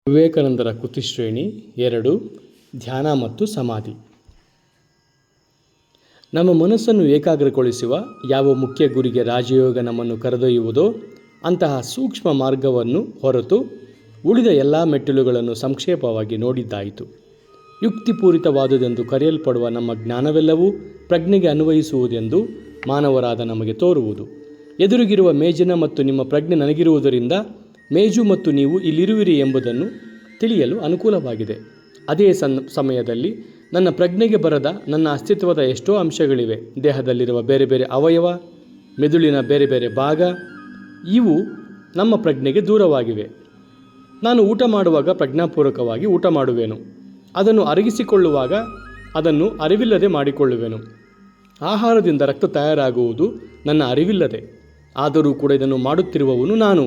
ವಿವೇಕಾನಂದರ ಕೃತಿಶ್ರೇಣಿ 2 ಧ್ಯಾನ ಮತ್ತು ಸಮಾಧಿ. ನಮ್ಮ ಮನಸ್ಸನ್ನು ಏಕಾಗ್ರಗೊಳಿಸುವ ಯಾವ ಮುಖ್ಯ ಗುರಿಗೆ ರಾಜಯೋಗ ನಮ್ಮನ್ನು ಕರೆದೊಯ್ಯುವುದೋ ಅಂತಹ ಸೂಕ್ಷ್ಮ ಮಾರ್ಗವನ್ನು ಹೊರತು ಉಳಿದ ಎಲ್ಲ ಮೆಟ್ಟಿಲುಗಳನ್ನು ಸಂಕ್ಷೇಪವಾಗಿ ನೋಡಿದ್ದಾಯಿತು. ಯುಕ್ತಿಪೂರಿತವಾದುದೆಂದು ಕರೆಯಲ್ಪಡುವ ನಮ್ಮ ಜ್ಞಾನವೆಲ್ಲವೂ ಪ್ರಜ್ಞೆಗೆ ಅನ್ವಯಿಸುವುದೆಂದು ಮಾನವರಾದ ನಮಗೆ ತೋರುವುದು. ಎದುರಿಗಿರುವ ಮೇಜಿನ ಮತ್ತು ನಿಮ್ಮ ಪ್ರಜ್ಞೆ ನನಗಿರುವುದರಿಂದ ಮೇಜು ಮತ್ತು ನೀವು ಇಲ್ಲಿರುವಿರಿ ಎಂಬುದನ್ನು ತಿಳಿಯಲು ಅನುಕೂಲವಾಗಿದೆ. ಅದೇ ಸಮಯದಲ್ಲಿ ನನ್ನ ಪ್ರಜ್ಞೆಗೆ ಬರದ ನನ್ನ ಅಸ್ತಿತ್ವದ ಎಷ್ಟೋ ಅಂಶಗಳಿವೆ. ದೇಹದಲ್ಲಿರುವ ಬೇರೆ ಬೇರೆ ಅವಯವ, ಮೆದುಳಿನ ಬೇರೆ ಬೇರೆ ಭಾಗ, ಇವು ನಮ್ಮ ಪ್ರಜ್ಞೆಗೆ ದೂರವಾಗಿವೆ. ನಾನು ಊಟ ಮಾಡುವಾಗ ಪ್ರಜ್ಞಾಪೂರ್ವಕವಾಗಿ ಊಟ ಮಾಡುವೆನು. ಅದನ್ನು ಅರಗಿಸಿಕೊಳ್ಳುವಾಗ ಅದನ್ನು ಅರಿವಿಲ್ಲದೆ ಮಾಡಿಕೊಳ್ಳುವೆನು. ಆಹಾರದಿಂದ ರಕ್ತ ತಯಾರಾಗುವುದು ನನ್ನ ಅರಿವಿಲ್ಲದೆ, ಆದರೂ ಕೂಡ ಇದನ್ನು ಮಾಡುತ್ತಿರುವವನು ನಾನು.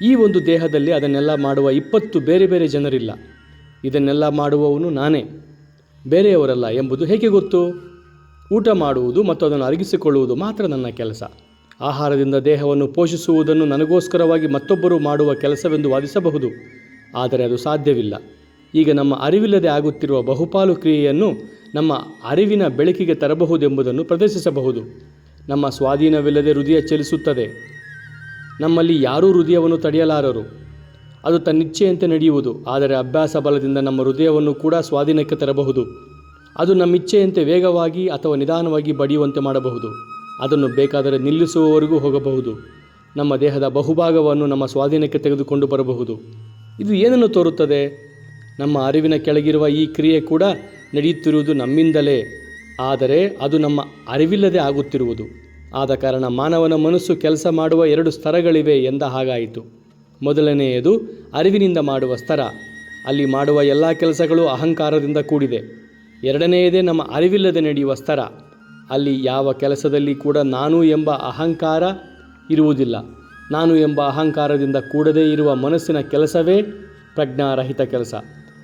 ಈ ಒಂದು ದೇಹದಲ್ಲಿ ಅದನ್ನೆಲ್ಲ ಮಾಡುವ 20 ಬೇರೆ ಬೇರೆ ಜನರಿಲ್ಲ. ಇದನ್ನೆಲ್ಲ ಮಾಡುವವನು ನಾನೇ, ಬೇರೆಯವರಲ್ಲ ಎಂಬುದು ಹೇಗೆ ಗೊತ್ತು? ಊಟ ಮಾಡುವುದು ಮತ್ತು ಅದನ್ನು ಅರಗಿಸಿಕೊಳ್ಳುವುದು ಮಾತ್ರ ನನ್ನ ಕೆಲಸ. ಆಹಾರದಿಂದ ದೇಹವನ್ನು ಪೋಷಿಸುವುದನ್ನು ನನಗೋಸ್ಕರವಾಗಿ ಮತ್ತೊಬ್ಬರು ಮಾಡುವ ಕೆಲಸವೆಂದು ವಾದಿಸಬಹುದು, ಆದರೆ ಅದು ಸಾಧ್ಯವಿಲ್ಲ. ಈಗ ನಮ್ಮ ಅರಿವಿಲ್ಲದೆ ಆಗುತ್ತಿರುವ ಬಹುಪಾಲು ಕ್ರಿಯೆಯನ್ನು ನಮ್ಮ ಅರಿವಿನ ಬೆಳಕಿಗೆ ತರಬಹುದೆಂಬುದನ್ನು ಪ್ರದರ್ಶಿಸಬಹುದು. ನಮ್ಮ ಸ್ವಾಧೀನವಿಲ್ಲದೆ ಹೃದಯ ಚಲಿಸುತ್ತದೆ. ನಮ್ಮಲ್ಲಿ ಯಾರೂ ಹೃದಯವನ್ನು ತಡೆಯಲಾರರು. ಅದು ತನ್ನಿಚ್ಛೆಯಂತೆ ನಡೆಯುವುದು. ಆದರೆ ಅಭ್ಯಾಸ ಬಲದಿಂದ ನಮ್ಮ ಹೃದಯವನ್ನು ಕೂಡ ಸ್ವಾಧೀನಕ್ಕೆ ತರಬಹುದು. ಅದು ನಮ್ಮಿಚ್ಛೆಯಂತೆ ವೇಗವಾಗಿ ಅಥವಾ ನಿಧಾನವಾಗಿ ಬಡಿಯುವಂತೆ ಮಾಡಬಹುದು. ಅದನ್ನು ಬೇಕಾದರೆ ನಿಲ್ಲಿಸುವವರೆಗೂ ಹೋಗಬಹುದು. ನಮ್ಮ ದೇಹದ ಬಹುಭಾಗವನ್ನು ನಮ್ಮ ಸ್ವಾಧೀನಕ್ಕೆ ತೆಗೆದುಕೊಂಡು ಬರಬಹುದು. ಇದು ಏನನ್ನು ತೋರುತ್ತದೆ? ನಮ್ಮ ಅರಿವಿನ ಕೆಳಗಿರುವ ಈ ಕ್ರಿಯೆ ಕೂಡ ನಡೆಯುತ್ತಿರುವುದು ನಮ್ಮಿಂದಲೇ, ಆದರೆ ಅದು ನಮ್ಮ ಅರಿವಿಲ್ಲದೆ ಆಗುತ್ತಿರುವುದು. ಆದ ಕಾರಣ ಮಾನವನ ಮನಸ್ಸು ಕೆಲಸ ಮಾಡುವ 2 ಸ್ತರಗಳಿವೆ ಎಂದ ಹಾಗಾಯಿತು. ಮೊದಲನೆಯದು ಅರಿವಿನಿಂದ ಮಾಡುವ ಸ್ತರ. ಅಲ್ಲಿ ಮಾಡುವ ಎಲ್ಲ ಕೆಲಸಗಳು ಅಹಂಕಾರದಿಂದ ಕೂಡಿದೆ. ಎರಡನೆಯದೇ ನಮ್ಮ ಅರಿವಿಲ್ಲದೆ ನಡೆಯುವ ಸ್ತರ. ಅಲ್ಲಿ ಯಾವ ಕೆಲಸದಲ್ಲಿ ಕೂಡ ನಾನು ಎಂಬ ಅಹಂಕಾರ ಇರುವುದಿಲ್ಲ. ನಾನು ಎಂಬ ಅಹಂಕಾರದಿಂದ ಕೂಡದೇ ಇರುವ ಮನಸ್ಸಿನ ಕೆಲಸವೇ ಪ್ರಜ್ಞಾರಹಿತ ಕೆಲಸ.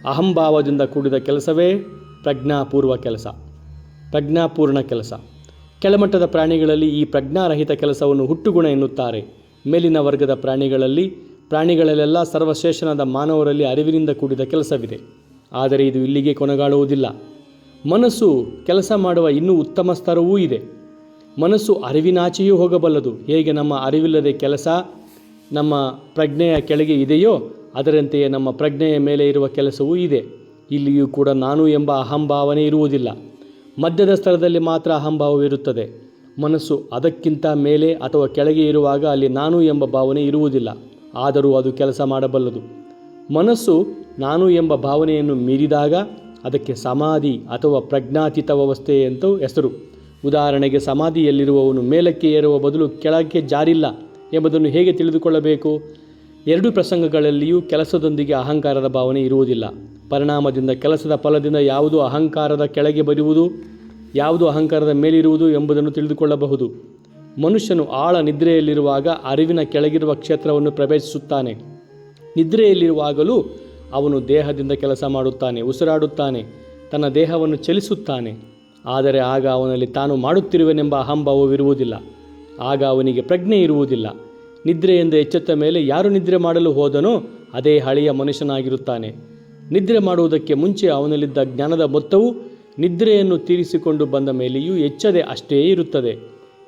ಅಹಂಭಾವದಿಂದ ಕೂಡಿದ ಕೆಲಸವೇ ಪ್ರಜ್ಞಾಪೂರ್ಣ ಕೆಲಸ. ಕೆಳಮಟ್ಟದ ಪ್ರಾಣಿಗಳಲ್ಲಿ ಈ ಪ್ರಜ್ಞಾರಹಿತ ಕೆಲಸವನ್ನು ಹುಟ್ಟುಗುಣ ಎನ್ನುತ್ತಾರೆ. ಮೇಲಿನ ವರ್ಗದ ಪ್ರಾಣಿಗಳಲ್ಲೆಲ್ಲ ಸರ್ವಶ್ರೇಷ್ಠನಾದ ಮಾನವರಲ್ಲಿ ಅರಿವಿನಿಂದ ಕೂಡಿದ ಕೆಲಸವಿದೆ. ಆದರೆ ಇದು ಇಲ್ಲಿಗೆ ಕೊನೆಗಾಣುವುದಿಲ್ಲ. ಮನಸ್ಸು ಕೆಲಸ ಮಾಡುವ ಇನ್ನೂ ಉತ್ತಮ ಸ್ತರವೂ ಇದೆ. ಮನಸ್ಸು ಅರಿವಿನಾಚೆಯೂ ಹೋಗಬಲ್ಲದು. ಹೇಗೆ ನಮ್ಮ ಅರಿವಿಲ್ಲದೆ ಕೆಲಸ ನಮ್ಮ ಪ್ರಜ್ಞೆಯ ಕೆಳಗೆ ಇದೆಯೋ ಅದರಂತೆಯೇ ನಮ್ಮ ಪ್ರಜ್ಞೆಯ ಮೇಲೆ ಇರುವ ಕೆಲಸವೂ ಇದೆ. ಇಲ್ಲಿಯೂ ಕೂಡ ನಾನು ಎಂಬ ಅಹಂಭಾವನೆ ಇರುವುದಿಲ್ಲ. ಮಧ್ಯದ ಸ್ಥಳದಲ್ಲಿ ಮಾತ್ರ ಅಹಂಭಾವವಿರುತ್ತದೆ. ಮನಸ್ಸು ಅದಕ್ಕಿಂತ ಮೇಲೆ ಅಥವಾ ಕೆಳಗೆ ಇರುವಾಗ ಅಲ್ಲಿ ನಾನು ಎಂಬ ಭಾವನೆ ಇರುವುದಿಲ್ಲ. ಆದರೂ ಅದು ಕೆಲಸ ಮಾಡಬಲ್ಲದು. ಮನಸ್ಸು ನಾನು ಎಂಬ ಭಾವನೆಯನ್ನು ಮೀರಿದಾಗ ಅದಕ್ಕೆ ಸಮಾಧಿ ಅಥವಾ ಪ್ರಜ್ಞಾತೀತ ವ್ಯವಸ್ಥೆ ಅಂತ ಹೆಸರು. ಉದಾಹರಣೆಗೆ, ಸಮಾಧಿಯಲ್ಲಿರುವವನು ಮೇಲಕ್ಕೆ ಏರುವ ಬದಲು ಕೆಳಕ್ಕೆ ಜಾರಿಲ್ಲ ಎಂಬುದನ್ನು ಹೇಗೆ ತಿಳಿದುಕೊಳ್ಳಬೇಕು? 2 ಪ್ರಸಂಗಗಳಲ್ಲಿಯೂ ಕೆಲಸದೊಂದಿಗೆ ಅಹಂಕಾರದ ಭಾವನೆ ಇರುವುದಿಲ್ಲ. ಪರಿಣಾಮದಿಂದ ಕೆಲಸದ ಫಲದಿಂದ ಯಾವುದು ಅಹಂಕಾರದ ಕೆಳಗೆ ಬರುವುದು, ಯಾವುದು ಅಹಂಕಾರದ ಮೇಲಿರುವುದು ಎಂಬುದನ್ನು ತಿಳಿದುಕೊಳ್ಳಬಹುದು. ಮನುಷ್ಯನು ಆಳ ನಿದ್ರೆಯಲ್ಲಿರುವಾಗ ಅರಿವಿನ ಕೆಳಗಿರುವ ಕ್ಷೇತ್ರವನ್ನು ಪ್ರವೇಶಿಸುತ್ತಾನೆ. ನಿದ್ರೆಯಲ್ಲಿರುವಾಗಲೂ ಅವನು ದೇಹದಿಂದ ಕೆಲಸ ಮಾಡುತ್ತಾನೆ, ಉಸಿರಾಡುತ್ತಾನೆ, ತನ್ನ ದೇಹವನ್ನು ಚಲಿಸುತ್ತಾನೆ. ಆದರೆ ಆಗ ಅವನಲ್ಲಿ ತಾನು ಮಾಡುತ್ತಿರುವೆನೆಂಬ ಅಹಂಭಾವವಿರುವುದಿಲ್ಲ. ಆಗ ಅವನಿಗೆ ಪ್ರಜ್ಞೆ ಇರುವುದಿಲ್ಲ. ನಿದ್ರೆಯಿಂದ ಎಚ್ಚೆತ್ತ ಮೇಲೆ ಯಾರು ನಿದ್ರೆ ಮಾಡಲು ಹೋದನೋ ಅದೇ ಹಳೆಯ ಮನುಷ್ಯನಾಗಿರುತ್ತಾನೆ. ನಿದ್ರೆ ಮಾಡುವುದಕ್ಕೆ ಮುಂಚೆ ಅವನಲ್ಲಿದ್ದ ಜ್ಞಾನದ ಮೊತ್ತವು ನಿದ್ರೆಯನ್ನು ತೀರಿಸಿಕೊಂಡು ಬಂದ ಮೇಲೆಯೂ ಎಚ್ಚದೆ ಅಷ್ಟೇ ಇರುತ್ತದೆ.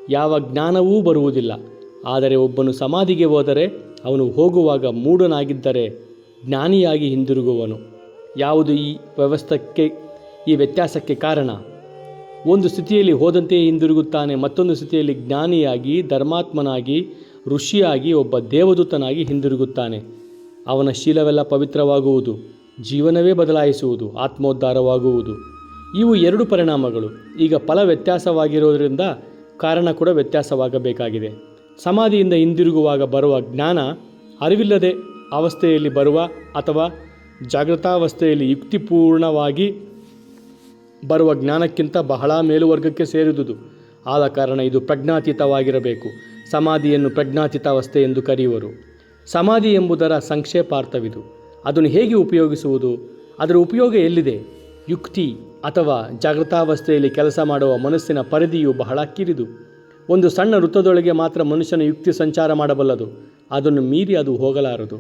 ಯಾವ ಜ್ಞಾನವೂ ಬರುವುದಿಲ್ಲ. ಆದರೆ ಒಬ್ಬನು ಸಮಾಧಿಗೆ ಹೋದರೆ ಅವನು ಹೋಗುವಾಗ ಮೂಢನಾಗಿದ್ದರೆ ಜ್ಞಾನಿಯಾಗಿ ಹಿಂದಿರುಗುವನು. ಯಾವುದು ಈ ವ್ಯತ್ಯಾಸಕ್ಕೆ ಕಾರಣ? ಒಂದು ಸ್ಥಿತಿಯಲ್ಲಿ ಹೋದಂತೆಯೇ ಹಿಂದಿರುಗುತ್ತಾನೆ, ಮತ್ತೊಂದು ಸ್ಥಿತಿಯಲ್ಲಿ ಜ್ಞಾನಿಯಾಗಿ, ಧರ್ಮಾತ್ಮನಾಗಿ, ಋಷಿಯಾಗಿ, ಒಬ್ಬ ದೇವದೂತನಾಗಿ ಹಿಂದಿರುಗುತ್ತಾನೆ. ಅವನ ಶೀಲವೆಲ್ಲ ಪವಿತ್ರವಾಗುವುದು, ಜೀವನವೇ ಬದಲಾಯಿಸುವುದು, ಆತ್ಮೋದ್ಧಾರವಾಗುವುದು. ಇವು 2 ಪರಿಣಾಮಗಳು. ಈಗ ಫಲ ವ್ಯತ್ಯಾಸವಾಗಿರೋದರಿಂದ ಕಾರಣ ಕೂಡ ವ್ಯತ್ಯಾಸವಾಗಬೇಕಾಗಿದೆ. ಸಮಾಧಿಯಿಂದ ಹಿಂದಿರುಗುವಾಗ ಬರುವ ಜ್ಞಾನ ಅರಿವಿಲ್ಲದೆ ಅವಸ್ಥೆಯಲ್ಲಿ ಬರುವ ಅಥವಾ ಜಾಗೃತಾವಸ್ಥೆಯಲ್ಲಿ ಯುಕ್ತಿಪೂರ್ಣವಾಗಿ ಬರುವ ಜ್ಞಾನಕ್ಕಿಂತ ಬಹಳ ಮೇಲುವರ್ಗಕ್ಕೆ ಸೇರಿದುದು. ಆದ ಕಾರಣ ಇದು ಪ್ರಜ್ಞಾತೀತವಾಗಿರಬೇಕು. ಸಮಾಧಿಯನ್ನು ಪ್ರಜ್ಞಾತೀತಾವಸ್ಥೆ ಎಂದು ಕರೆಯುವರು. ಸಮಾಧಿ ಎಂಬುದರ ಸಂಕ್ಷೇಪಾರ್ಥವಿದು. ಅದನ್ನು ಹೇಗೆ ಉಪಯೋಗಿಸುವುದು? ಅದರ ಉಪಯೋಗ ಎಲ್ಲಿದೆ? ಯುಕ್ತಿ ಅಥವಾ ಜಾಗೃತಾವಸ್ಥೆಯಲ್ಲಿ ಕೆಲಸ ಮಾಡುವ ಮನಸ್ಸಿನ ಪರಿಧಿಯು ಬಹಳ ಕಿರಿದು. ಒಂದು ಸಣ್ಣ ವೃತ್ತದೊಳಗೆ ಮಾತ್ರ ಮನುಷ್ಯನ ಯುಕ್ತಿ ಸಂಚಾರ ಮಾಡಬಲ್ಲದು. ಅದನ್ನು ಮೀರಿ ಅದು ಹೋಗಲಾರದು.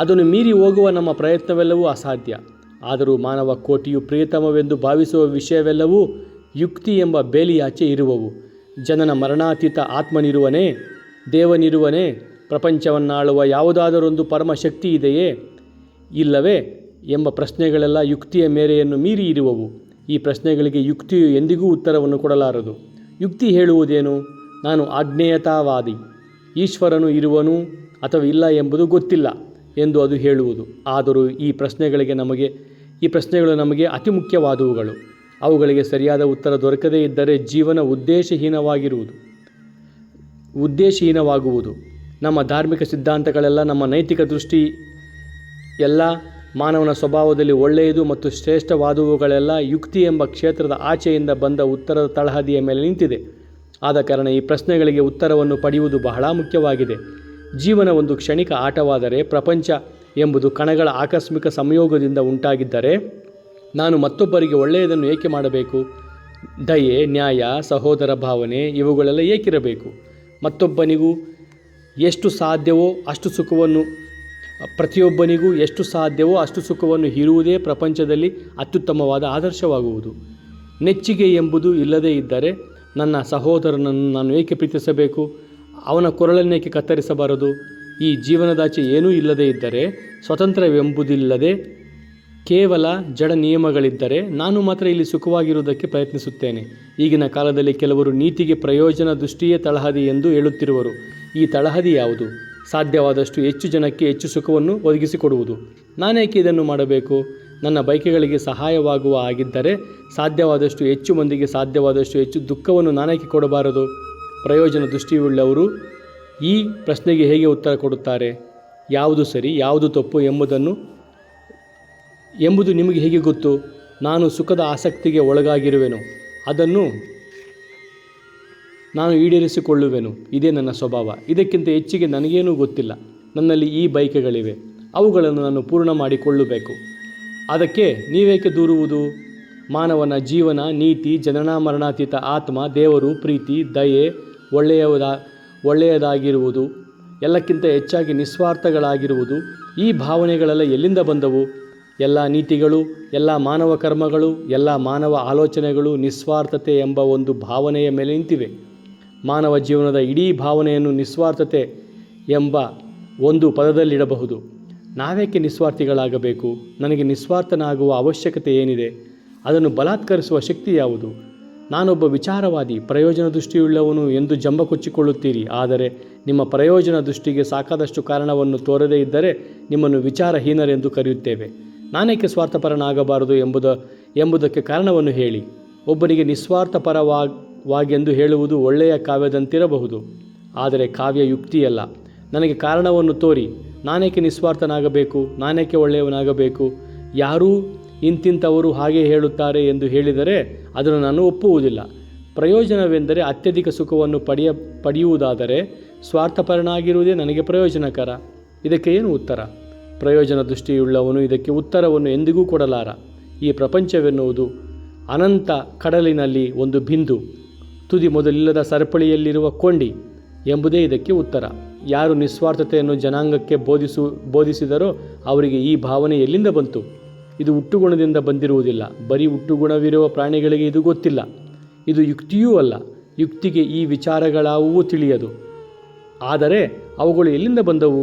ಅದನ್ನು ಮೀರಿ ಹೋಗುವ ನಮ್ಮ ಪ್ರಯತ್ನವೆಲ್ಲವೂ ಅಸಾಧ್ಯ. ಆದರೂ ಮಾನವ ಕೋಟಿಯು ಪ್ರಿಯತಮವೆಂದು ಭಾವಿಸುವ ವಿಷಯವೆಲ್ಲವೂ ಯುಕ್ತಿ ಎಂಬ ಬೇಲಿಯಾಚೆ ಇರುವವು. ಜನನ ಮರಣಾತೀತ ಆತ್ಮನಿರುವನೇ, ದೇವನಿರುವನೇ, ಪ್ರಪಂಚವನ್ನಾಳುವ ಯಾವುದಾದರೊಂದು ಪರಮಶಕ್ತಿ ಇದೆಯೇ, ಇಲ್ಲವೇ ಎಂಬ ಪ್ರಶ್ನೆಗಳೆಲ್ಲ ಯುಕ್ತಿಯ ಮೇರೆಯನ್ನು ಮೀರಿ ಇರುವವು. ಈ ಪ್ರಶ್ನೆಗಳಿಗೆ ಯುಕ್ತಿಯು ಎಂದಿಗೂ ಉತ್ತರವನ್ನು ಕೊಡಲಾರದು. ಯುಕ್ತಿ ಹೇಳುವುದೇನು? ನಾನು ಅಜ್ಞೇಯತಾವಾದಿ, ಈಶ್ವರನು ಇರುವನು ಅಥವಾ ಇಲ್ಲ ಎಂಬುದು ಗೊತ್ತಿಲ್ಲ ಎಂದು ಅದು ಹೇಳುವುದು. ಆದರೂ ಈ ಪ್ರಶ್ನೆಗಳು ನಮಗೆ ಅತಿ ಮುಖ್ಯವಾದವುಗಳು. ಅವುಗಳಿಗೆ ಸರಿಯಾದ ಉತ್ತರ ದೊರಕದೇ ಇದ್ದರೆ ಜೀವನ ಉದ್ದೇಶಹೀನವಾಗುವುದು. ನಮ್ಮ ಧಾರ್ಮಿಕ ಸಿದ್ಧಾಂತಗಳೆಲ್ಲ, ನಮ್ಮ ನೈತಿಕ ದೃಷ್ಟಿ ಎಲ್ಲ, ಮಾನವನ ಸ್ವಭಾವದಲ್ಲಿ ಒಳ್ಳೆಯದು ಮತ್ತು ಶ್ರೇಷ್ಠವಾದವುಗಳೆಲ್ಲ ಯುಕ್ತಿ ಎಂಬ ಕ್ಷೇತ್ರದ ಆಚೆಯಿಂದ ಬಂದ ಉತ್ತರದ ತಳಹದಿಯ ಮೇಲೆ ನಿಂತಿದೆ. ಆದ ಕಾರಣ ಈ ಪ್ರಶ್ನೆಗಳಿಗೆ ಉತ್ತರವನ್ನು ಪಡೆಯುವುದು ಬಹಳ ಮುಖ್ಯವಾಗಿದೆ. ಜೀವನ ಒಂದು ಕ್ಷಣಿಕ ಆಟವಾದರೆ, ಪ್ರಪಂಚ ಎಂಬುದು ಕಣಗಳ ಆಕಸ್ಮಿಕ ಸಂಯೋಗದಿಂದ ಉಂಟಾಗಿದ್ದರೆ, ನಾನು ಮತ್ತೊಬ್ಬರಿಗೆ ಒಳ್ಳೆಯದನ್ನು ಏಕೆ ಮಾಡಬೇಕು? ದಯೆ, ನ್ಯಾಯ, ಸಹೋದರ ಭಾವನೆ ಇವುಗಳೆಲ್ಲ ಏಕಿರಬೇಕು? ಪ್ರತಿಯೊಬ್ಬನಿಗೂ ಎಷ್ಟು ಸಾಧ್ಯವೋ ಅಷ್ಟು ಸುಖವನ್ನು ಹೀರುವುದೇ ಪ್ರಪಂಚದಲ್ಲಿ ಅತ್ಯುತ್ತಮವಾದ ಆದರ್ಶವಾಗುವುದು. ನೆಚ್ಚಿಗೆ ಎಂಬುದು ಇಲ್ಲದೇ ಇದ್ದರೆ ನನ್ನ ಸಹೋದರನನ್ನು ನಾನು ಏಕೆ ಪ್ರೀತಿಸಬೇಕು? ಅವನ ಕೊರಳನ್ನೇಕೆ ಕತ್ತರಿಸಬಾರದು? ಈ ಜೀವನದಾಚೆ ಏನೂ ಇಲ್ಲದೇ ಇದ್ದರೆ, ಸ್ವತಂತ್ರವೆಂಬುದಿಲ್ಲದೆ ಕೇವಲ ಜಡ ನಿಯಮಗಳಿದ್ದರೆ ನಾನು ಮಾತ್ರ ಇಲ್ಲಿ ಸುಖವಾಗಿರುವುದಕ್ಕೆ ಪ್ರಯತ್ನಿಸುತ್ತೇನೆ. ಈಗಿನ ಕಾಲದಲ್ಲಿ ಕೆಲವರು ನೀತಿಗೆ ಪ್ರಯೋಜನ ದೃಷ್ಟಿಯೇ ತಳಹದಿ ಎಂದು ಹೇಳುತ್ತಿರುವರು. ಈ ತಳಹದಿ ಯಾವುದು? ಸಾಧ್ಯವಾದಷ್ಟು ಹೆಚ್ಚು ಜನಕ್ಕೆ ಹೆಚ್ಚು ಸುಖವನ್ನು ಒದಗಿಸಿಕೊಡುವುದು. ನಾನೇಕೆ ಇದನ್ನು ಮಾಡಬೇಕು? ನನ್ನ ಬಯಕೆಗಳಿಗೆ ಸಹಾಯವಾಗುವ ಹಾಗಿದ್ದರೆ ಸಾಧ್ಯವಾದಷ್ಟು ಹೆಚ್ಚು ಮಂದಿಗೆ ಸಾಧ್ಯವಾದಷ್ಟು ಹೆಚ್ಚು ದುಃಖವನ್ನು ನಾನೇಕೆ ಕೊಡಬಾರದು? ಪ್ರಯೋಜನ ದೃಷ್ಟಿಯುಳ್ಳವರು ಈ ಪ್ರಶ್ನೆಗೆ ಹೇಗೆ ಉತ್ತರ ಕೊಡುತ್ತಾರೆ? ಯಾವುದು ಸರಿ, ಯಾವುದು ತಪ್ಪು ಎಂಬುದು ನಿಮಗೆ ಹೇಗೆ ಗೊತ್ತು? ನಾನು ಸುಖದ ಆಸಕ್ತಿಗೆ ಒಳಗಾಗಿರುವೆನು, ಅದನ್ನು ನಾನು ಈಡೇರಿಸಿಕೊಳ್ಳುವೆನು. ಇದೇ ನನ್ನ ಸ್ವಭಾವ. ಇದಕ್ಕಿಂತ ಹೆಚ್ಚಿಗೆ ನನಗೇನೂ ಗೊತ್ತಿಲ್ಲ. ನನ್ನಲ್ಲಿ ಈ ಬಯಕೆಗಳಿವೆ, ಅವುಗಳನ್ನು ನಾನು ಪೂರ್ಣ ಮಾಡಿಕೊಳ್ಳಬೇಕು. ಅದಕ್ಕೆ ನೀವೇಕೆ ದೂರುವುದು? ಮಾನವನ ಜೀವನ, ನೀತಿ, ಜನನ ಮರಣಾತೀತ ಆತ್ಮ, ದೇವರು, ಪ್ರೀತಿ, ದಯೆ, ಒಳ್ಳೆಯದಾಗಿರುವುದು, ಎಲ್ಲಕ್ಕಿಂತ ಹೆಚ್ಚಾಗಿ ನಿಸ್ವಾರ್ಥಗಳಾಗಿರುವುದು, ಈ ಭಾವನೆಗಳೆಲ್ಲ ಎಲ್ಲಿಂದ ಬಂದವು? ಎಲ್ಲ ನೀತಿಗಳು, ಎಲ್ಲ ಮಾನವ ಕರ್ಮಗಳು, ಎಲ್ಲ ಮಾನವ ಆಲೋಚನೆಗಳು ನಿಸ್ವಾರ್ಥತೆ ಎಂಬ ಒಂದು ಭಾವನೆಯ ಮೇಲೆ ನಿಂತಿವೆ. ಮಾನವ ಜೀವನದ ಇಡೀ ಭಾವನೆಯನ್ನು ನಿಸ್ವಾರ್ಥತೆ ಎಂಬ ಒಂದು ಪದದಲ್ಲಿಡಬಹುದು. ನಾವೇಕೆ ನಿಸ್ವಾರ್ಥಿಗಳಾಗಬೇಕು? ನನಗೆ ನಿಸ್ವಾರ್ಥನಾಗುವ ಅವಶ್ಯಕತೆ ಏನಿದೆ? ಅದನ್ನು ಬಲಾತ್ಕರಿಸುವ ಶಕ್ತಿ ಯಾವುದು? ನಾನೊಬ್ಬ ವಿಚಾರವಾದಿ, ಪ್ರಯೋಜನ ದೃಷ್ಟಿಯುಳ್ಳವನು ಎಂದು ಜಂಬ ಕೊಚ್ಚಿಕೊಳ್ಳುತ್ತೀರಿ. ಆದರೆ ನಿಮ್ಮ ಪ್ರಯೋಜನ ದೃಷ್ಟಿಗೆ ಸಾಕಾದಷ್ಟು ಕಾರಣವನ್ನು ತೋರದೇ ಇದ್ದರೆ ನಿಮ್ಮನ್ನು ವಿಚಾರಹೀನರೆಂದು ಕರೆಯುತ್ತೇವೆ. ನಾನೇಕೆ ಸ್ವಾರ್ಥಪರನಾಗಬಾರದು ಎಂಬುದಕ್ಕೆ ಕಾರಣವನ್ನು ಹೇಳಿ. ಒಬ್ಬನಿಗೆ ನಿಸ್ವಾರ್ಥಪರವಾಗೆಂದು ಹೇಳುವುದು ಒಳ್ಳೆಯ ಕಾವ್ಯದಂತಿರಬಹುದು, ಆದರೆ ಕಾವ್ಯ ಯುಕ್ತಿಯಲ್ಲ. ನನಗೆ ಕಾರಣವನ್ನು ತೋರಿ. ನಾನೇಕೆ ನಿಸ್ವಾರ್ಥನಾಗಬೇಕು? ನಾನೇಕೆ ಒಳ್ಳೆಯವನಾಗಬೇಕು? ಯಾರೂ ಇಂತಿಂಥವರು ಹಾಗೆ ಹೇಳುತ್ತಾರೆ ಎಂದು ಹೇಳಿದರೆ ಅದನ್ನು ನಾನು ಒಪ್ಪುವುದಿಲ್ಲ. ಪ್ರಯೋಜನವೆಂದರೆ ಅತ್ಯಧಿಕ ಸುಖವನ್ನು ಪಡೆಯುವುದಾದರೆ ಸ್ವಾರ್ಥಪರನಾಗಿರುವುದೇ ನನಗೆ ಪ್ರಯೋಜನಕರ. ಇದಕ್ಕೆ ಏನು ಉತ್ತರ? ಪ್ರಯೋಜನ ದೃಷ್ಟಿಯುಳ್ಳವನು ಇದಕ್ಕೆ ಉತ್ತರವನ್ನು ಎಂದಿಗೂ ಕೊಡಲಾರ. ಈ ಪ್ರಪಂಚವೆನ್ನುವುದು ಅನಂತ ಕಡಲಿನಲ್ಲಿ ಒಂದು ಬಿಂದು, ತುದಿ ಮೊದಲಿಲ್ಲದ ಸರಪಳಿಯಲ್ಲಿರುವ ಕೊಂಡಿ ಎಂಬುದೇ ಇದಕ್ಕೆ ಉತ್ತರ. ಯಾರು ನಿಸ್ವಾರ್ಥತೆಯನ್ನು ಜನಾಂಗಕ್ಕೆ ಬೋಧಿಸಿದರೋ ಅವರಿಗೆ ಈ ಭಾವನೆ ಎಲ್ಲಿಂದ ಬಂತು? ಇದು ಹುಟ್ಟುಗುಣದಿಂದ ಬಂದಿರುವುದಿಲ್ಲ. ಬರೀ ಹುಟ್ಟುಗುಣವಿರುವ ಪ್ರಾಣಿಗಳಿಗೆ ಇದು ಗೊತ್ತಿಲ್ಲ. ಇದು ಯುಕ್ತಿಯೂ ಅಲ್ಲ. ಯುಕ್ತಿಗೆ ಈ ವಿಚಾರಗಳಾವುವೂ ತಿಳಿಯದು. ಆದರೆ ಅವುಗಳು ಎಲ್ಲಿಂದ ಬಂದವು?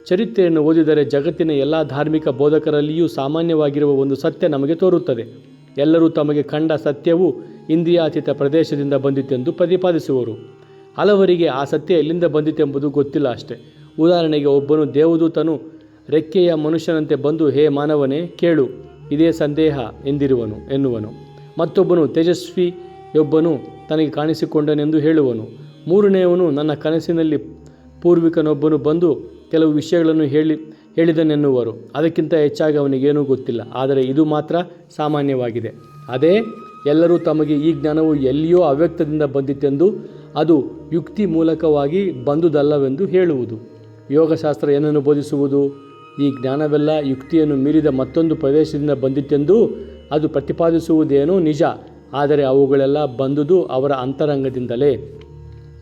ಚರಿತ್ರೆಯನ್ನು ಓದಿದರೆ ಜಗತ್ತಿನ ಎಲ್ಲ ಧಾರ್ಮಿಕ ಬೋಧಕರಲ್ಲಿಯೂ ಸಾಮಾನ್ಯವಾಗಿರುವ ಒಂದು ಸತ್ಯ ನಮಗೆ ತೋರುತ್ತದೆ. ಎಲ್ಲರೂ ತಮಗೆ ಕಂಡ ಸತ್ಯವು ಇಂದ್ರಿಯಾತೀತ ಪ್ರದೇಶದಿಂದ ಬಂದಿತೆಂದು ಪ್ರತಿಪಾದಿಸುವರು. ಹಲವರಿಗೆ ಆ ಸತ್ಯ ಎಲ್ಲಿಂದ ಬಂದಿತೆಂಬುದು ಗೊತ್ತಿಲ್ಲ ಅಷ್ಟೆ. ಉದಾಹರಣೆಗೆ, ಒಬ್ಬನು ದೇವದೂತನು ರೆಕ್ಕೆಯ ಮನುಷ್ಯನಂತೆ ಬಂದು, ಹೇ ಮಾನವನೇ ಕೇಳು, ಇದೇ ಸಂದೇಹ ಎನ್ನುವನು. ಮತ್ತೊಬ್ಬನು ತೇಜಸ್ವಿಯೊಬ್ಬನು ತನಗೆ ಕಾಣಿಸಿಕೊಂಡನೆಂದು ಹೇಳುವನು. ಮೂರನೆಯವನು, ನನ್ನ ಕನಸಿನಲ್ಲಿ ಪೂರ್ವಿಕನೊಬ್ಬನು ಬಂದು ಕೆಲವು ವಿಷಯಗಳನ್ನು ಹೇಳಿದನೆನ್ನುವರು. ಅದಕ್ಕಿಂತ ಹೆಚ್ಚಾಗಿ ಅವನಿಗೇನೂ ಗೊತ್ತಿಲ್ಲ. ಆದರೆ ಇದು ಮಾತ್ರ ಸಾಮಾನ್ಯವಾಗಿದೆ. ಅದೇ ಎಲ್ಲರೂ ತಮಗೆ ಈ ಜ್ಞಾನವು ಎಲ್ಲಿಯೋ ಅವ್ಯಕ್ತದಿಂದ ಬಂದಿತೆಂದು, ಅದು ಯುಕ್ತಿ ಮೂಲಕವಾಗಿ ಬಂದುದಲ್ಲವೆಂದು ಹೇಳುವುದು. ಯೋಗಶಾಸ್ತ್ರ ಏನನ್ನು ಬೋಧಿಸುವುದು? ಈ ಜ್ಞಾನವೆಲ್ಲ ಯುಕ್ತಿಯನ್ನು ಮೀರಿದ ಮತ್ತೊಂದು ಪ್ರದೇಶದಿಂದ ಬಂದಿತೆಂದು ಅದು ಪ್ರತಿಪಾದಿಸುವುದೇನೋ ನಿಜ. ಆದರೆ ಅವುಗಳೆಲ್ಲ ಬಂದುದು ಅವರ ಅಂತರಂಗದಿಂದಲೇ.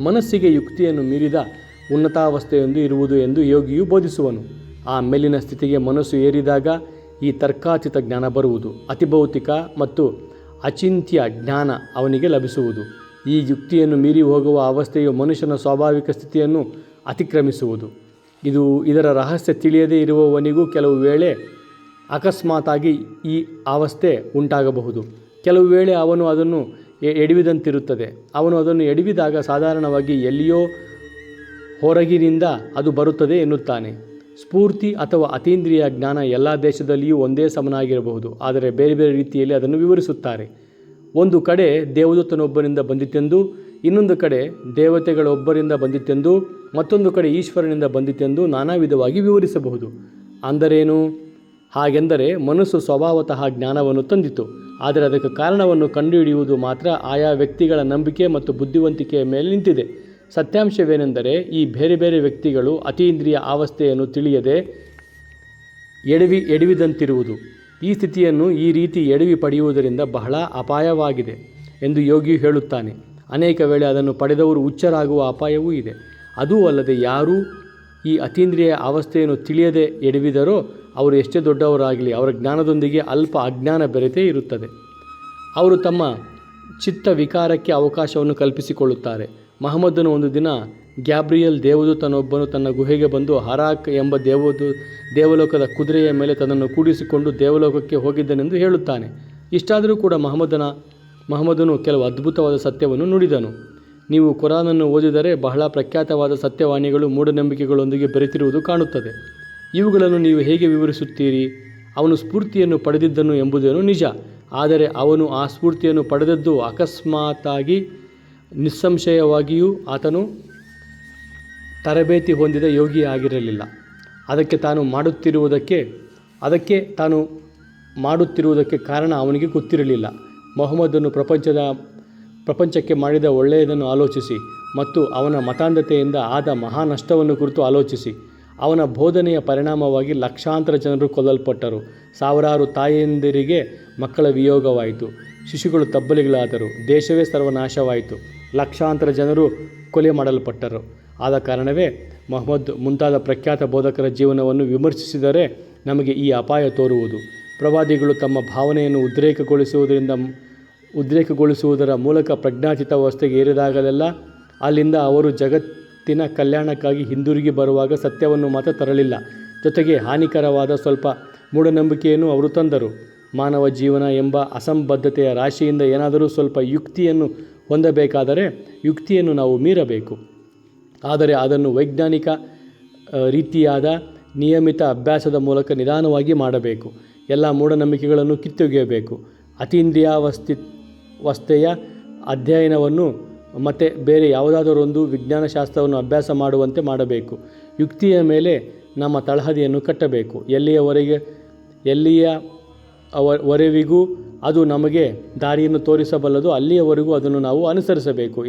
ಮನಸ್ಸಿಗೆ ಯುಕ್ತಿಯನ್ನು ಮೀರಿದ ಉನ್ನತಾವಸ್ಥೆಯೊಂದು ಇರುವುದು ಎಂದು ಯೋಗಿಯು ಬೋಧಿಸುವನು. ಆ ಮೇಲಿನ ಸ್ಥಿತಿಗೆ ಮನಸ್ಸು ಏರಿದಾಗ ಈ ತರ್ಕಾತೀತ ಜ್ಞಾನ ಬರುವುದು. ಅತಿಭೌತಿಕ ಮತ್ತು ಅಚಿಂತ್ಯ ಜ್ಞಾನ ಅವನಿಗೆ ಲಭಿಸುವುದು. ಈ ಯುಕ್ತಿಯನ್ನು ಮೀರಿ ಹೋಗುವ ಅವಸ್ಥೆಯು ಮನುಷ್ಯನ ಸ್ವಾಭಾವಿಕ ಸ್ಥಿತಿಯನ್ನು ಅತಿಕ್ರಮಿಸುವುದು. ಇದರ ರಹಸ್ಯ ತಿಳಿಯದೇ ಇರುವವನಿಗೂ ಕೆಲವು ವೇಳೆ ಅಕಸ್ಮಾತಾಗಿ ಈ ಅವಸ್ಥೆ ಉಂಟಾಗಬಹುದು. ಕೆಲವು ವೇಳೆ ಅವನು ಅದನ್ನು ಎಡವಿದಂತಿರುತ್ತದೆ. ಅವನು ಅದನ್ನು ಎಡವಿದಾಗ ಸಾಧಾರಣವಾಗಿ ಎಲ್ಲಿಯೋ ಹೊರಗಿನಿಂದ ಅದು ಬರುತ್ತದೆ ಎನ್ನುತ್ತಾನೆ. ಸ್ಫೂರ್ತಿ ಅಥವಾ ಅತೀಂದ್ರಿಯ ಜ್ಞಾನ ಎಲ್ಲ ದೇಶದಲ್ಲಿಯೂ ಒಂದೇ ಸಮನಾಗಿರಬಹುದು, ಆದರೆ ಬೇರೆ ಬೇರೆ ರೀತಿಯಲ್ಲಿ ಅದನ್ನು ವಿವರಿಸುತ್ತಾರೆ. ಒಂದು ಕಡೆ ದೇವದೂತನೊಬ್ಬರಿಂದ ಬಂದಿತೆಂದು, ಇನ್ನೊಂದು ಕಡೆ ದೇವತೆಗಳೊಬ್ಬರಿಂದ ಬಂದಿತೆಂದು, ಮತ್ತೊಂದು ಕಡೆ ಈಶ್ವರನಿಂದ ಬಂದಿತೆಂದು ನಾನಾ ವಿಧವಾಗಿ ವಿವರಿಸಬಹುದು. ಅಂದರೇನು? ಹಾಗೆಂದರೆ ಮನಸ್ಸು ಸ್ವಭಾವತಃ ಜ್ಞಾನವನ್ನು ತಂದಿತು, ಆದರೆ ಅದಕ್ಕೆ ಕಾರಣವನ್ನು ಕಂಡುಹಿಡಿಯುವುದು ಮಾತ್ರ ಆಯಾ ವ್ಯಕ್ತಿಗಳ ನಂಬಿಕೆ ಮತ್ತು ಬುದ್ಧಿವಂತಿಕೆಯ ಮೇಲೆ ನಿಂತಿದೆ. ಸತ್ಯಾಂಶವೇನೆಂದರೆ ಈ ಬೇರೆ ಬೇರೆ ವ್ಯಕ್ತಿಗಳು ಅತೀಂದ್ರಿಯ ಅವಸ್ಥೆಯನ್ನು ತಿಳಿಯದೆ ಎಡವಿದಂತಿರುವುದು. ಈ ಸ್ಥಿತಿಯನ್ನು ಈ ರೀತಿ ಎಡವಿ ಪಡೆಯುವುದರಿಂದ ಬಹಳ ಅಪಾಯವಾಗಿದೆ ಎಂದು ಯೋಗಿಯು ಹೇಳುತ್ತಾನೆ. ಅನೇಕ ವೇಳೆ ಅದನ್ನು ಪಡೆದವರು ಹುಚ್ಚರಾಗುವ ಅಪಾಯವೂ ಇದೆ. ಅದೂ ಅಲ್ಲದೆ ಯಾರೂ ಈ ಅತೀಂದ್ರಿಯ ಅವಸ್ಥೆಯನ್ನು ತಿಳಿಯದೆ ಎಡವಿದರೋ ಅವರು ಎಷ್ಟೇ ದೊಡ್ಡವರಾಗಲಿ ಅವರ ಜ್ಞಾನದೊಂದಿಗೆ ಅಲ್ಪ ಅಜ್ಞಾನ ಬೆರೆತೇ ಇರುತ್ತದೆ. ಅವರು ತಮ್ಮ ಚಿತ್ತ ವಿಕಾರಕ್ಕೆ ಅವಕಾಶವನ್ನು ಕಲ್ಪಿಸಿಕೊಳ್ಳುತ್ತಾರೆ. ಮಹಮ್ಮದನು ಒಂದು ದಿನ ಗ್ಯಾಬ್ರಿಯಲ್ ದೇವದೂತನೊಬ್ಬನು ತನ್ನ ಗುಹೆಗೆ ಬಂದು ಹರಾಕ್ ಎಂಬ ದೇವಲೋಕದ ಕುದುರೆಯ ಮೇಲೆ ತನ್ನನ್ನು ಕೂಡಿಸಿಕೊಂಡು ದೇವಲೋಕಕ್ಕೆ ಹೋಗಿದ್ದನೆಂದು ಹೇಳುತ್ತಾನೆ. ಇಷ್ಟಾದರೂ ಕೂಡ ಮಹಮ್ಮದನು ಕೆಲವು ಅದ್ಭುತವಾದ ಸತ್ಯವನ್ನು ನುಡಿದನು. ನೀವು ಕುರಾನನ್ನು ಓದಿದರೆ ಬಹಳ ಪ್ರಖ್ಯಾತವಾದ ಸತ್ಯವಾಣಿಗಳು ಮೂಢನಂಬಿಕೆಗಳೊಂದಿಗೆ ಬೆರೆತಿರುವುದು ಕಾಣುತ್ತದೆ. ಇವುಗಳನ್ನು ನೀವು ಹೇಗೆ ವಿವರಿಸುತ್ತೀರಿ? ಅವನು ಸ್ಫೂರ್ತಿಯನ್ನು ಪಡೆದಿದ್ದನು ಎಂಬುದೇನು ನಿಜ, ಆದರೆ ಅವನು ಆ ಸ್ಫೂರ್ತಿಯನ್ನು ಪಡೆದದ್ದು ಅಕಸ್ಮಾತ್ತಾಗಿ. ನಿಸ್ಸಂಶಯವಾಗಿಯೂ ಆತನು ತರಬೇತಿ ಹೊಂದಿದ ಯೋಗಿ ಆಗಿರಲಿಲ್ಲ. ಅದಕ್ಕೆ ತಾನು ಮಾಡುತ್ತಿರುವುದಕ್ಕೆ ಕಾರಣ ಅವನಿಗೆ ಗೊತ್ತಿರಲಿಲ್ಲ. ಮೊಹಮ್ಮದನು ಪ್ರಪಂಚಕ್ಕೆ ಮಾಡಿದ ಒಳ್ಳೆಯದನ್ನು ಆಲೋಚಿಸಿ ಮತ್ತು ಅವನ ಮತಾಂಧತೆಯಿಂದ ಆದ ಮಹಾ ನಷ್ಟವನ್ನು ಕುರಿತು ಆಲೋಚಿಸಿ. ಅವನ ಬೋಧನೆಯ ಪರಿಣಾಮವಾಗಿ ಲಕ್ಷಾಂತರ ಜನರು ಕೊಲ್ಲಲ್ಪಟ್ಟರು. ಸಾವಿರಾರು ತಾಯಂದಿರಿಗೆ ಮಕ್ಕಳ ವಿಯೋಗವಾಯಿತು. ಶಿಶುಗಳು ತಬ್ಬಲಿಗಳಾದರು. ದೇಶವೇ ಸರ್ವನಾಶವಾಯಿತು. ಲಕ್ಷಾಂತರ ಜನರು ಕೊಲೆ ಮಾಡಲ್ಪಟ್ಟರು. ಆದ ಕಾರಣವೇ ಮೊಹಮ್ಮದ್ ಮುಂತಾದ ಪ್ರಖ್ಯಾತ ಬೋಧಕರ ಜೀವನವನ್ನು ವಿಮರ್ಶಿಸಿದರೆ ನಮಗೆ ಈ ಅಪಾಯ ತೋರುವುದು. ಪ್ರವಾದಿಗಳು ತಮ್ಮ ಭಾವನೆಯನ್ನು ಉದ್ರೇಕಗೊಳಿಸುವುದರ ಮೂಲಕ ಪ್ರಜ್ಞಾತೀತ ಅವಸ್ಥೆಗೆ ಏರಿದಾಗಲೆಲ್ಲ ಅಲ್ಲಿಂದ ಅವರು ಜಗತ್ತಿನ ಕಲ್ಯಾಣಕ್ಕಾಗಿ ಹಿಂದಿರುಗಿ ಬರುವಾಗ ಸತ್ಯವನ್ನು ಮಾತ್ರ ತರಲಿಲ್ಲ, ಜೊತೆಗೆ ಹಾನಿಕರವಾದ ಸ್ವಲ್ಪ ಮೂಢನಂಬಿಕೆಯನ್ನು ಅವರು ತಂದರು. ಮಾನವ ಜೀವನ ಎಂಬ ಅಸಂಬದ್ಧತೆಯ ರಾಶಿಯಿಂದ ಏನಾದರೂ ಸ್ವಲ್ಪ ಯುಕ್ತಿಯನ್ನು ಹೊಂದಬೇಕಾದರೆ ಯುಕ್ತಿಯನ್ನು ನಾವು ಮೀರಬೇಕು. ಆದರೆ ಅದನ್ನು ವೈಜ್ಞಾನಿಕ ರೀತಿಯಾದ ನಿಯಮಿತ ಅಭ್ಯಾಸದ ಮೂಲಕ ನಿಧಾನವಾಗಿ ಮಾಡಬೇಕು. ಎಲ್ಲ ಮೂಢನಂಬಿಕೆಗಳನ್ನು ಕಿತ್ತೊಗೆಯಬೇಕು. ಅತೀಂದ್ರಿಯಾವಸ್ಥೆಯ ಅಧ್ಯಯನವನ್ನು ಮತ್ತು ಬೇರೆ ಯಾವುದಾದರೊಂದು ವಿಜ್ಞಾನಶಾಸ್ತ್ರವನ್ನು ಅಭ್ಯಾಸ ಮಾಡುವಂತೆ ಮಾಡಬೇಕು. ಯುಕ್ತಿಯ ಮೇಲೆ ನಮ್ಮ ತಳಹದಿಯನ್ನು ಕಟ್ಟಬೇಕು. ಎಲ್ಲಿಯವರೆವಿಗೂ ಅದು ನಮಗೆ ದಾರಿಯನ್ನು ತೋರಿಸಬಲ್ಲದು ಅಲ್ಲಿಯವರೆಗೂ ಅದನ್ನು ನಾವು ಅನುಸರಿಸಬೇಕು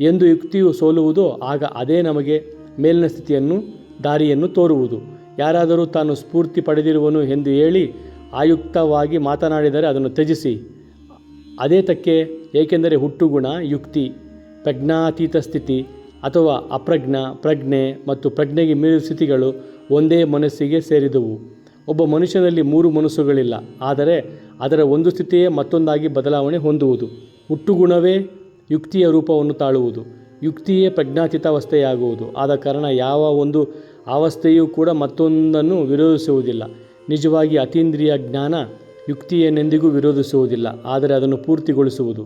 ಎಂದು ಯುಕ್ತಿಯು ಸೋಲುವುದೋ ಆಗ ಅದೇ ನಮಗೆ ಮೇಲಿನ ದಾರಿಯನ್ನು ತೋರುವುದು. ಯಾರಾದರೂ ತಾನು ಸ್ಫೂರ್ತಿ ಪಡೆದಿರುವನು ಎಂದು ಹೇಳಿ ಆಯುಕ್ತವಾಗಿ ಮಾತನಾಡಿದರೆ ಅದನ್ನು ತ್ಯಜಿಸಿ. ಅದೇ ತಕ್ಕೆ, ಏಕೆಂದರೆ ಹುಟ್ಟುಗುಣ, ಯುಕ್ತಿ, ಪ್ರಜ್ಞಾತೀತ ಸ್ಥಿತಿ ಅಥವಾ ಪ್ರಜ್ಞೆ ಮತ್ತು ಪ್ರಜ್ಞೆಗೆ ಮೀರಿದ ಸ್ಥಿತಿಗಳು ಒಂದೇ ಮನಸ್ಸಿಗೆ ಸೇರಿದವು. ಒಬ್ಬ ಮನುಷ್ಯನಲ್ಲಿ 3 ಮನಸ್ಸುಗಳಿಲ್ಲ, ಆದರೆ ಅದರ ಒಂದು ಸ್ಥಿತಿಯೇ ಮತ್ತೊಂದಾಗಿ ಬದಲಾವಣೆ ಹೊಂದುವುದು. ಹುಟ್ಟುಗುಣವೇ ಯುಕ್ತಿಯ ರೂಪವನ್ನು ತಾಳುವುದು, ಯುಕ್ತಿಯೇ ಪ್ರಜ್ಞಾತೀತಾವಸ್ಥೆಯಾಗುವುದು. ಆದ ಕಾರಣ ಯಾವ ಒಂದು ಅವಸ್ಥೆಯೂ ಕೂಡ ಮತ್ತೊಂದನ್ನು ವಿರೋಧಿಸುವುದಿಲ್ಲ. ನಿಜವಾಗಿ ಅತೀಂದ್ರಿಯ ಜ್ಞಾನ ಯುಕ್ತಿಯನ್ನೆಂದಿಗೂ ವಿರೋಧಿಸುವುದಿಲ್ಲ, ಆದರೆ ಅದನ್ನು ಪೂರ್ತಿಗೊಳಿಸುವುದು.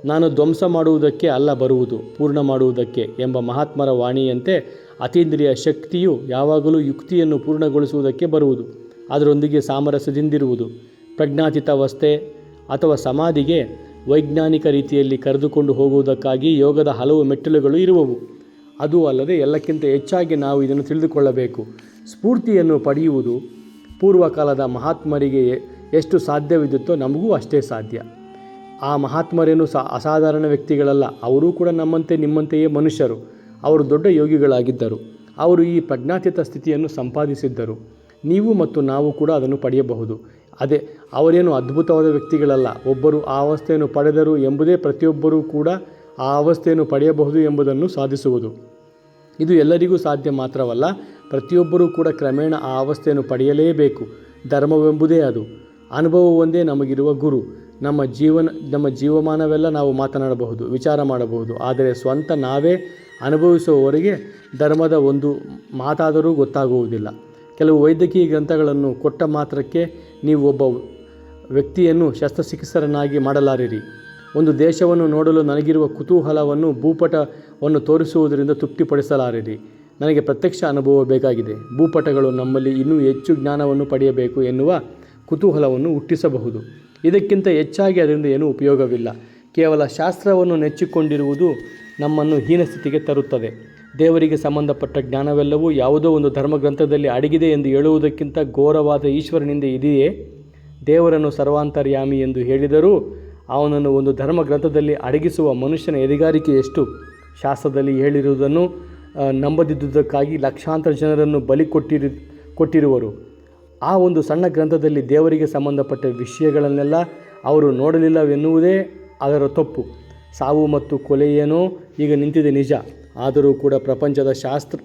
ನಾನು ಧ್ವಂಸ ಮಾಡುವುದಕ್ಕೆ ಅಲ್ಲ ಬರುವುದು, ಪೂರ್ಣ ಮಾಡುವುದಕ್ಕೆ ಎಂಬ ಮಹಾತ್ಮರ ವಾಣಿಯಂತೆ ಅತೀಂದ್ರಿಯ ಶಕ್ತಿಯು ಯಾವಾಗಲೂ ಯುಕ್ತಿಯನ್ನು ಪೂರ್ಣಗೊಳಿಸುವುದಕ್ಕೆ ಬರುವುದು, ಅದರೊಂದಿಗೆ ಸಾಮರಸ್ಯದಿಂದಿರುವುದು. ಪ್ರಜ್ಞಾತೀತಾವಸ್ಥೆ ಅಥವಾ ಸಮಾಧಿಗೆ ವೈಜ್ಞಾನಿಕ ರೀತಿಯಲ್ಲಿ ಕರೆದುಕೊಂಡು ಹೋಗುವುದಕ್ಕಾಗಿ ಯೋಗದ ಹಲವು ಮೆಟ್ಟಿಲುಗಳು ಇರುವವು. ಅದೂ ಅಲ್ಲದೆ ಎಲ್ಲಕ್ಕಿಂತ ಹೆಚ್ಚಾಗಿ ನಾವು ಇದನ್ನು ತಿಳಿದುಕೊಳ್ಳಬೇಕು. ಸ್ಫೂರ್ತಿಯನ್ನು ಪಡೆಯುವುದು ಪೂರ್ವಕಾಲದ ಮಹಾತ್ಮರಿಗೆ ಎಷ್ಟು ಸಾಧ್ಯವಿದ್ದುತ್ತೋ ನಮಗೂ ಅಷ್ಟೇ ಸಾಧ್ಯ. ಆ ಮಹಾತ್ಮರೇನು ಅಸಾಧಾರಣ ವ್ಯಕ್ತಿಗಳಲ್ಲ, ಅವರೂ ಕೂಡ ನಮ್ಮಂತೆ ನಿಮ್ಮಂತೆಯೇ ಮನುಷ್ಯರು. ಅವರು ದೊಡ್ಡ ಯೋಗಿಗಳಾಗಿದ್ದರು. ಅವರು ಈ ಪ್ರಜ್ಞಾತೀತ ಸ್ಥಿತಿಯನ್ನು ಸಂಪಾದಿಸಿದ್ದರು. ನೀವು ಮತ್ತು ನಾವು ಕೂಡ ಅದನ್ನು ಪಡೆಯಬಹುದು. ಅವರೇನು ಅದ್ಭುತವಾದ ವ್ಯಕ್ತಿಗಳಲ್ಲ. ಒಬ್ಬರು ಆ ಅವಸ್ಥೆಯನ್ನು ಪಡೆದರು ಎಂಬುದೇ ಪ್ರತಿಯೊಬ್ಬರೂ ಕೂಡ ಆ ಅವಸ್ಥೆಯನ್ನು ಪಡೆಯಬಹುದು ಎಂಬುದನ್ನು ಸಾಧಿಸುವುದು. ಇದು ಎಲ್ಲರಿಗೂ ಸಾಧ್ಯ ಮಾತ್ರವಲ್ಲ, ಪ್ರತಿಯೊಬ್ಬರೂ ಕೂಡ ಕ್ರಮೇಣ ಆ ಅವಸ್ಥೆಯನ್ನು ಪಡೆಯಲೇಬೇಕು. ಧರ್ಮವೆಂಬುದೇ ಅದು. ಅನುಭವ ಒಂದೇ ನಮಗಿರುವ ಗುರು. ನಮ್ಮ ಜೀವಮಾನವೆಲ್ಲ ನಾವು ಮಾತನಾಡಬಹುದು, ವಿಚಾರ ಮಾಡಬಹುದು, ಆದರೆ ಸ್ವಂತ ನಾವೇ ಅನುಭವಿಸುವವರೆಗೆ ಧರ್ಮದ ಒಂದು ಮಾತಾದರೂ ಗೊತ್ತಾಗುವುದಿಲ್ಲ. ಕೆಲವು ವೈದ್ಯಕೀಯ ಗ್ರಂಥಗಳನ್ನು ಕೊಟ್ಟ ಮಾತ್ರಕ್ಕೆ ನೀವು ಒಬ್ಬ ವ್ಯಕ್ತಿಯನ್ನು ಶಸ್ತ್ರಚಿಕಿತ್ಸಕರನ್ನಾಗಿ ಮಾಡಲಾರಿರಿ. ಒಂದು ದೇಶವನ್ನು ನೋಡಲು ನನಗಿರುವ ಕುತೂಹಲವನ್ನು ಭೂಪಟವನ್ನು ತೋರಿಸುವುದರಿಂದ ತೃಪ್ತಿಪಡಿಸಲಾರಿರಿ. ನನಗೆ ಪ್ರತ್ಯಕ್ಷ ಅನುಭವ ಬೇಕಾಗಿದೆ. ಭೂಪಟಗಳು ನಮ್ಮಲ್ಲಿ ಇನ್ನೂ ಹೆಚ್ಚು ಜ್ಞಾನವನ್ನು ಪಡೆಯಬೇಕು ಎನ್ನುವ ಕುತೂಹಲವನ್ನು ಹುಟ್ಟಿಸಬಹುದು. ಇದಕ್ಕಿಂತ ಹೆಚ್ಚಾಗಿ ಅದರಿಂದ ಏನೂ ಉಪಯೋಗವಿಲ್ಲ. ಕೇವಲ ಶಾಸ್ತ್ರವನ್ನು ನೆಚ್ಚಿಕೊಂಡಿರುವುದು ನಮ್ಮನ್ನು ಹೀನಸ್ಥಿತಿಗೆ ತರುತ್ತದೆ. ದೇವರಿಗೆ ಸಂಬಂಧಪಟ್ಟ ಜ್ಞಾನವೆಲ್ಲವೂ ಯಾವುದೋ ಒಂದು ಧರ್ಮಗ್ರಂಥದಲ್ಲಿ ಅಡಗಿದೆ ಎಂದು ಹೇಳುವುದಕ್ಕಿಂತ ಘೋರವಾದ ಈಶ್ವರನಿಂದ ಇದೆಯೇ? ದೇವರನ್ನು ಸರ್ವಾಂತರ್ಯಾಮಿ ಎಂದು ಹೇಳಿದರೂ ಅವನನ್ನು ಒಂದು ಧರ್ಮಗ್ರಂಥದಲ್ಲಿ ಅಡಗಿಸುವ ಮನುಷ್ಯನ ಎದೆಗಾರಿಕೆ ಎಷ್ಟು? ಶಾಸ್ತ್ರದಲ್ಲಿ ಹೇಳಿರುವುದನ್ನು ನಂಬದಿದ್ದುದಕ್ಕಾಗಿ ಲಕ್ಷಾಂತರ ಜನರನ್ನು ಬಲಿ ಕೊಟ್ಟಿರುವರು. ಆ ಒಂದು ಸಣ್ಣ ಗ್ರಂಥದಲ್ಲಿ ದೇವರಿಗೆ ಸಂಬಂಧಪಟ್ಟ ವಿಷಯಗಳನ್ನೆಲ್ಲ ಅವರು ನೋಡಲಿಲ್ಲವೆನ್ನುವುದೇ ಅದರ ತಪ್ಪು. ಸಾವು ಮತ್ತು ಕೊಲೆಯೇನೋ ಈಗ ನಿಂತಿದೆ ನಿಜ, ಆದರೂ ಕೂಡ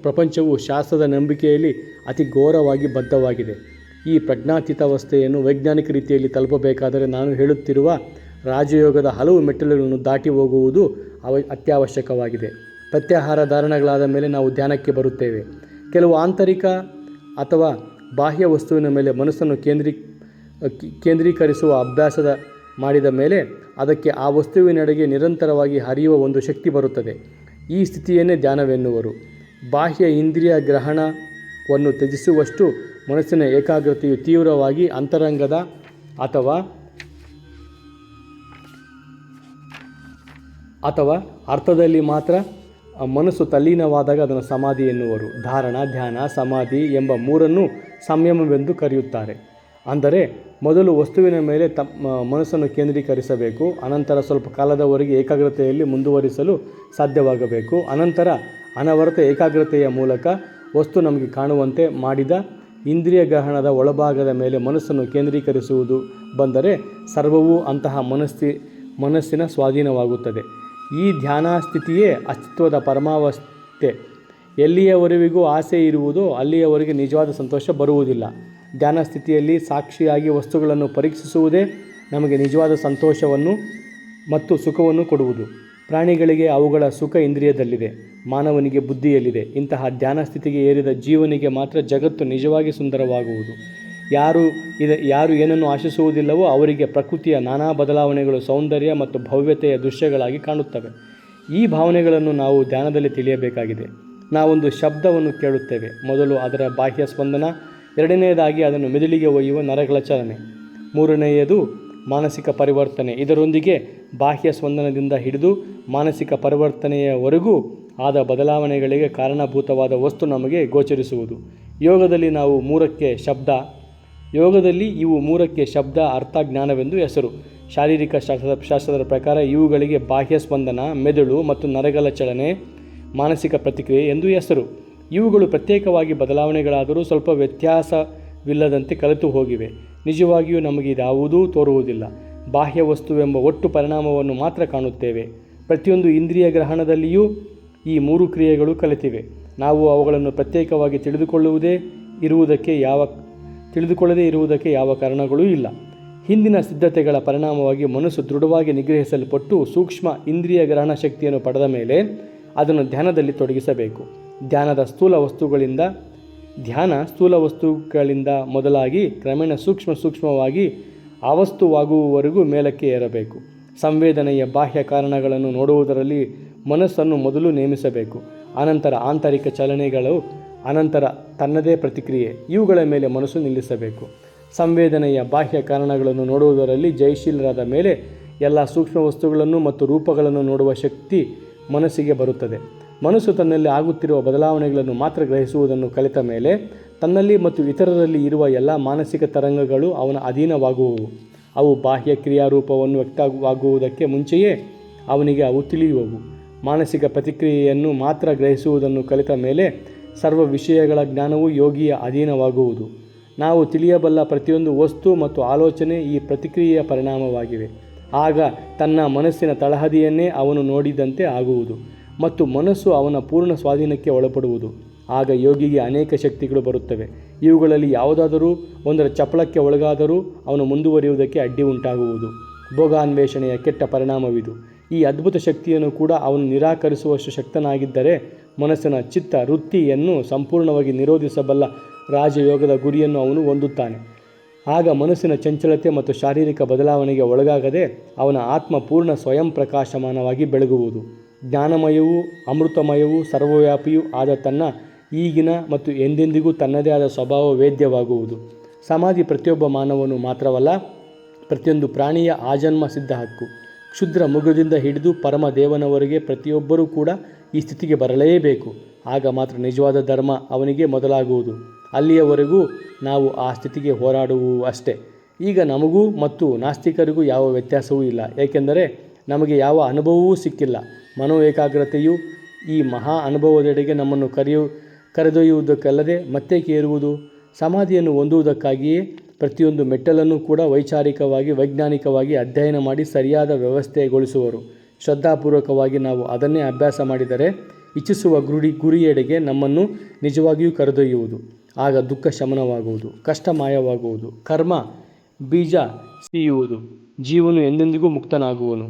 ಪ್ರಪಂಚವು ಶಾಸ್ತ್ರದ ನಂಬಿಕೆಯಲ್ಲಿ ಅತಿ ಘೋರವಾಗಿ ಬದ್ಧವಾಗಿದೆ. ಈ ಪ್ರಜ್ಞಾತೀತಾವಸ್ಥೆಯನ್ನು ವೈಜ್ಞಾನಿಕ ರೀತಿಯಲ್ಲಿ ತಲುಪಬೇಕಾದರೆ ನಾನು ಹೇಳುತ್ತಿರುವ ರಾಜಯೋಗದ ಹಲವು ಮೆಟ್ಟಿಲುಗಳನ್ನು ದಾಟಿ ಹೋಗುವುದು ಅತ್ಯವಶ್ಯಕವಾಗಿದೆ. ಪ್ರತ್ಯಾಹಾರ ಧಾರಣೆಗಳಾದ ಮೇಲೆ ನಾವು ಧ್ಯಾನಕ್ಕೆ ಬರುತ್ತೇವೆ. ಕೆಲವು ಆಂತರಿಕ ಅಥವಾ ಬಾಹ್ಯ ವಸ್ತುವಿನ ಮೇಲೆ ಮನಸ್ಸನ್ನು ಕೇಂದ್ರೀಕರಿಸುವ ಅಭ್ಯಾಸದ ಮಾಡಿದ ಮೇಲೆ ಅದಕ್ಕೆ ಆ ವಸ್ತುವಿನೆಡೆಗೆ ನಿರಂತರವಾಗಿ ಹರಿಯುವ ಒಂದು ಶಕ್ತಿ ಬರುತ್ತದೆ. ಈ ಸ್ಥಿತಿಯನ್ನೇ ಧ್ಯಾನವೆನ್ನುವರು. ಬಾಹ್ಯ ಇಂದ್ರಿಯ ಗ್ರಹಣವನ್ನು ತ್ಯಜಿಸುವಷ್ಟು ಮನಸ್ಸಿನ ಏಕಾಗ್ರತೆಯು ತೀವ್ರವಾಗಿ ಅಂತರಂಗದ ಅಥವಾ ಅರ್ಥದಲ್ಲಿ ಮಾತ್ರ ಮನಸ್ಸು ತಲ್ಲೀನವಾದಾಗ ಅದನ್ನು ಸಮಾಧಿ ಎನ್ನುವರು. ಧಾರಣ, ಧ್ಯಾನ, ಸಮಾಧಿ ಎಂಬ ಮೂರನ್ನು ಸಂಯಮವೆಂದು ಕರೆಯುತ್ತಾರೆ. ಅಂದರೆ ಮೊದಲು ವಸ್ತುವಿನ ಮೇಲೆ ಮನಸ್ಸನ್ನು ಕೇಂದ್ರೀಕರಿಸಬೇಕು. ಅನಂತರ ಸ್ವಲ್ಪ ಕಾಲದವರೆಗೆ ಏಕಾಗ್ರತೆಯಲ್ಲಿ ಮುಂದುವರಿಸಲು ಸಾಧ್ಯವಾಗಬೇಕು. ಅನಂತರ ಅನವರತ ಏಕಾಗ್ರತೆಯ ಮೂಲಕ ವಸ್ತು ನಮಗೆ ಕಾಣುವಂತೆ ಮಾಡಿದ ಇಂದ್ರಿಯ ಗ್ರಹಣದ ಒಳಭಾಗದ ಮೇಲೆ ಮನಸ್ಸನ್ನು ಕೇಂದ್ರೀಕರಿಸುವುದು ಬಂದರೆ ಸರ್ವವೂ ಅಂತಹ ಮನಸ್ಸಿನ ಸ್ವಾಧೀನವಾಗುತ್ತದೆ. ಈ ಧ್ಯಾನ ಸ್ಥಿತಿಯೇ ಅಸ್ತಿತ್ವದ ಪರಮಾವಸ್ಥೆ. ಎಲ್ಲಿಯವರೆಗೂ ಆಸೆ ಇರುವುದೋ ಅಲ್ಲಿಯವರೆಗೆ ನಿಜವಾದ ಸಂತೋಷ ಬರುವುದಿಲ್ಲ. ಧ್ಯಾನ ಸ್ಥಿತಿಯಲ್ಲಿ ಸಾಕ್ಷಿಯಾಗಿ ವಸ್ತುಗಳನ್ನು ಪರೀಕ್ಷಿಸುವುದೇ ನಮಗೆ ನಿಜವಾದ ಸಂತೋಷವನ್ನು ಮತ್ತು ಸುಖವನ್ನು ಕೊಡುವುದು. ಪ್ರಾಣಿಗಳಿಗೆ ಅವುಗಳ ಸುಖ ಇಂದ್ರಿಯದಲ್ಲಿದೆ, ಮಾನವನಿಗೆ ಬುದ್ಧಿಯಲ್ಲಿದೆ. ಇಂತಹ ಧ್ಯಾನ ಸ್ಥಿತಿಗೆ ಏರಿದ ಜೀವನಿಗೆ ಮಾತ್ರ ಜಗತ್ತು ನಿಜವಾಗಿ ಸುಂದರವಾಗುವುದು. ಯಾರು ಏನನ್ನು ಆಶಿಸುವುದಿಲ್ಲವೋ ಅವರಿಗೆ ಪ್ರಕೃತಿಯ ನಾನಾ ಬದಲಾವಣೆಗಳು ಸೌಂದರ್ಯ ಮತ್ತು ಭವ್ಯತೆಯ ದೃಶ್ಯಗಳಾಗಿ ಕಾಣುತ್ತವೆ. ಈ ಭಾವನೆಗಳನ್ನು ನಾವು ಧ್ಯಾನದಲ್ಲಿ ತಿಳಿಯಬೇಕಾಗಿದೆ. ನಾವೊಂದು ಶಬ್ದವನ್ನು ಕೇಳುತ್ತೇವೆ. ಮೊದಲು ಅದರ ಬಾಹ್ಯ ಸ್ಪಂದನ, ಎರಡನೆಯದಾಗಿ ಅದನ್ನು ಮೆದುಳಿಗೆ ಒಯ್ಯುವ ನರಗಳ ಚಲನೆ, ಮೂರನೆಯದು ಮಾನಸಿಕ ಪರಿವರ್ತನೆ. ಇದರೊಂದಿಗೆ ಬಾಹ್ಯ ಸ್ಪಂದನದಿಂದ ಹಿಡಿದು ಮಾನಸಿಕ ಪರಿವರ್ತನೆಯವರೆಗೂ ಆದ ಬದಲಾವಣೆಗಳಿಗೆ ಕಾರಣಭೂತವಾದ ವಸ್ತು ನಮಗೆ ಗೋಚರಿಸುವುದು. ಯೋಗದಲ್ಲಿ ಇವು ಮೂರಕ್ಕೆ ಶಬ್ದ, ಅರ್ಥ, ಜ್ಞಾನವೆಂದು ಹೆಸರು. ಶಾರೀರಿಕ ಶಾಸ್ತ್ರದ ಪ್ರಕಾರ ಇವುಗಳಿಗೆ ಬಾಹ್ಯ ಸ್ಪಂದನ, ಮೆದುಳು ಮತ್ತು ನರಗಳ ಚಲನೆ, ಮಾನಸಿಕ ಪ್ರತಿಕ್ರಿಯೆ ಎಂದು ಹೆಸರು. ಇವುಗಳು ಪ್ರತ್ಯೇಕವಾಗಿ ಬದಲಾವಣೆಗಳಾದರೂ ಸ್ವಲ್ಪ ವ್ಯತ್ಯಾಸವಿಲ್ಲದಂತೆ ಕಲಿತು ಹೋಗಿವೆ. ನಿಜವಾಗಿಯೂ ನಮಗೆ ಇದ್ಯಾವುದೂ ತೋರುವುದಿಲ್ಲ. ಬಾಹ್ಯ ವಸ್ತುವೆಂಬ ಒಟ್ಟು ಪರಿಣಾಮವನ್ನು ಮಾತ್ರ ಕಾಣುತ್ತೇವೆ. ಪ್ರತಿಯೊಂದು ಇಂದ್ರಿಯ ಗ್ರಹಣದಲ್ಲಿಯೂ ಈ ಮೂರು ಕ್ರಿಯೆಗಳು ಕಲಿತಿವೆ. ನಾವು ಅವುಗಳನ್ನು ಪ್ರತ್ಯೇಕವಾಗಿ ತಿಳಿದುಕೊಳ್ಳದೇ ಇರುವುದಕ್ಕೆ ಯಾವ ಕಾರಣಗಳೂ ಇಲ್ಲ. ಹಿಂದಿನ ಸಿದ್ಧತೆಗಳ ಪರಿಣಾಮವಾಗಿ ಮನಸ್ಸು ದೃಢವಾಗಿ ನಿಗ್ರಹಿಸಲ್ಪಟ್ಟು ಸೂಕ್ಷ್ಮ ಇಂದ್ರಿಯ ಗ್ರಹಣ ಶಕ್ತಿಯನ್ನು ಪಡೆದ ಮೇಲೆ ಅದನ್ನು ಧ್ಯಾನದಲ್ಲಿ ತೊಡಗಿಸಬೇಕು. ಧ್ಯಾನ ಸ್ಥೂಲ ವಸ್ತುಗಳಿಂದ ಮೊದಲಾಗಿ ಕ್ರಮೇಣ ಸೂಕ್ಷ್ಮವಾಗಿ ಆವಸ್ತುವಾಗುವವರೆಗೂ ಮೇಲಕ್ಕೆ ಏರಬೇಕು. ಸಂವೇದನೆಯ ಬಾಹ್ಯ ಕಾರಣಗಳನ್ನು ನೋಡುವುದರಲ್ಲಿ ಮನಸ್ಸನ್ನು ಮೊದಲು ನೇಮಿಸಬೇಕು. ಅನಂತರ ಆಂತರಿಕ ಚಲನೆಗಳು, ಅನಂತರ ತನ್ನದೇ ಪ್ರತಿಕ್ರಿಯೆ, ಇವುಗಳ ಮೇಲೆ ಮನಸ್ಸು ನಿಲ್ಲಿಸಬೇಕು. ಸಂವೇದನೆಯ ಬಾಹ್ಯ ಕಾರಣಗಳನ್ನು ನೋಡುವುದರಲ್ಲಿ ಜಯಶೀಲರಾದ ಮೇಲೆ ಎಲ್ಲ ಸೂಕ್ಷ್ಮ ವಸ್ತುಗಳನ್ನು ಮತ್ತು ರೂಪಗಳನ್ನು ನೋಡುವ ಶಕ್ತಿ ಮನಸ್ಸಿಗೆ ಬರುತ್ತದೆ. ಮನಸ್ಸು ತನ್ನಲ್ಲಿ ಆಗುತ್ತಿರುವ ಬದಲಾವಣೆಗಳನ್ನು ಮಾತ್ರ ಗ್ರಹಿಸುವುದನ್ನು ಕಲಿತ ಮೇಲೆ ತನ್ನಲ್ಲಿ ಮತ್ತು ಇತರರಲ್ಲಿ ಇರುವ ಎಲ್ಲ ಮಾನಸಿಕ ತರಂಗಗಳು ಅವನ ಅಧೀನವಾಗುವವು. ಅವು ಬಾಹ್ಯ ಕ್ರಿಯಾರೂಪವನ್ನು ವ್ಯಕ್ತವಾಗುವುದಕ್ಕೆ ಮುಂಚೆಯೇ ಅವನಿಗೆ ಅವು ತಿಳಿಯುವವು. ಮಾನಸಿಕ ಪ್ರತಿಕ್ರಿಯೆಯನ್ನು ಮಾತ್ರ ಗ್ರಹಿಸುವುದನ್ನು ಕಲಿತ ಮೇಲೆ ಸರ್ವ ವಿಷಯಗಳ ಜ್ಞಾನವು ಯೋಗಿಯ ಅಧೀನವಾಗುವುದು. ನಾವು ತಿಳಿಯಬಲ್ಲ ಪ್ರತಿಯೊಂದು ವಸ್ತು ಮತ್ತು ಆಲೋಚನೆ ಈ ಪ್ರತಿಕ್ರಿಯೆಯ ಪರಿಣಾಮವಾಗಿವೆ. ಆಗ ತನ್ನ ಮನಸ್ಸಿನ ತಳಹದಿಯನ್ನೇ ಅವನು ನೋಡಿದಂತೆ ಆಗುವುದು. ಮತ್ತು ಮನಸ್ಸು ಅವನ ಪೂರ್ಣ ಸ್ವಾಧೀನಕ್ಕೆ ಒಳಪಡುವುದು. ಆಗ ಯೋಗಿಗೆ ಅನೇಕ ಶಕ್ತಿಗಳು ಬರುತ್ತವೆ. ಇವುಗಳಲ್ಲಿ ಯಾವುದಾದರೂ ಒಂದರ ಚಪಲಕ್ಕೆ ಒಳಗಾದರೂ ಅವನು ಮುಂದುವರಿಯುವುದಕ್ಕೆ ಅಡ್ಡಿ ಉಂಟಾಗುವುದು. ಭೋಗಾನ್ವೇಷಣೆಯ ಕೆಟ್ಟ ಪರಿಣಾಮವಿದು. ಈ ಅದ್ಭುತ ಶಕ್ತಿಯನ್ನು ಕೂಡ ಅವನು ನಿರಾಕರಿಸುವಷ್ಟು ಶಕ್ತನಾಗಿದ್ದರೆ ಮನಸ್ಸಿನ ಚಿತ್ತ ವೃತ್ತಿಯನ್ನು ಸಂಪೂರ್ಣವಾಗಿ ನಿರೋಧಿಸಬಲ್ಲ ರಾಜಯೋಗದ ಗುರಿಯನ್ನು ಅವನು ಹೊಂದುತ್ತಾನೆ. ಆಗ ಮನಸ್ಸಿನ ಚಂಚಲತೆ ಮತ್ತು ಶಾರೀರಿಕ ಬದಲಾವಣೆಗೆ ಒಳಗಾಗದೆ ಅವನ ಆತ್ಮ ಪೂರ್ಣ ಸ್ವಯಂ ಪ್ರಕಾಶಮಾನವಾಗಿ ಬೆಳಗುವುದು. ಜ್ಞಾನಮಯವೂ ಅಮೃತಮಯವೂ ಸರ್ವವ್ಯಾಪಿಯೂ ಆದ ತನ್ನ ಈಗಿನ ಮತ್ತು ಎಂದೆಂದಿಗೂ ತನ್ನದೇ ಆದ ಸ್ವಭಾವ ವೇದ್ಯವಾಗುವುದು. ಸಮಾಧಿ ಪ್ರತಿಯೊಬ್ಬ ಮಾನವನು ಮಾತ್ರವಲ್ಲ, ಪ್ರತಿಯೊಂದು ಪ್ರಾಣಿಯ ಆಜನ್ಮ ಸಿದ್ಧ ಹಕ್ಕು. ಕ್ಷುದ್ರ ಮೃಗದಿಂದ ಹಿಡಿದು ಪರಮ ದೇವನವರೆಗೆ ಪ್ರತಿಯೊಬ್ಬರೂ ಕೂಡ ಈ ಸ್ಥಿತಿಗೆ ಬರಲೇಬೇಕು. ಆಗ ಮಾತ್ರ ನಿಜವಾದ ಧರ್ಮ ಅವನಿಗೆ ಮೊದಲಾಗುವುದು. ಅಲ್ಲಿಯವರೆಗೂ ನಾವು ಆ ಸ್ಥಿತಿಗೆ ಹೋರಾಡುವು ಅಷ್ಟೇ. ಈಗ ನಮಗೂ ಮತ್ತು ನಾಸ್ತಿಕರಿಗೂ ಯಾವ ವ್ಯತ್ಯಾಸವೂ ಇಲ್ಲ, ಏಕೆಂದರೆ ನಮಗೆ ಯಾವ ಅನುಭವವೂ ಸಿಕ್ಕಿಲ್ಲ. ಮನೋ ಏಕಾಗ್ರತೆಯು ಈ ಮಹಾ ಅನುಭವದೆಡೆಗೆ ನಮ್ಮನ್ನು ಕರೆದೊಯ್ಯುವುದಕ್ಕಲ್ಲದೆ ಮತ್ತೇಕೆ ಏರುವುದು? ಸಮಾಧಿಯನ್ನು ಹೊಂದುವುದಕ್ಕಾಗಿಯೇ ಪ್ರತಿಯೊಂದು ಮೆಟ್ಟಲನ್ನು ಕೂಡ ವೈಜ್ಞಾನಿಕವಾಗಿ ಅಧ್ಯಯನ ಮಾಡಿ ಸರಿಯಾದ ವ್ಯವಸ್ಥೆಗೊಳಿಸುವರು. ಶ್ರದ್ಧಾಪೂರ್ವಕವಾಗಿ ನಾವು ಅದನ್ನೇ ಅಭ್ಯಾಸ ಮಾಡಿದರೆ ಇಚ್ಛಿಸುವ ಗುರಿಯೆಡೆಗೆ ನಮ್ಮನ್ನು ನಿಜವಾಗಿಯೂ ಕರೆದೊಯ್ಯುವುದು. ಆಗ ದುಃಖ ಶಮನವಾಗುವುದು, ಕಷ್ಟ ಮಾಯವಾಗುವುದು, ಕರ್ಮ ಬೀಜ ಸಿಯುವುದು, ಜೀವನು ಎಂದೆಂದಿಗೂ ಮುಕ್ತನಾಗುವನು.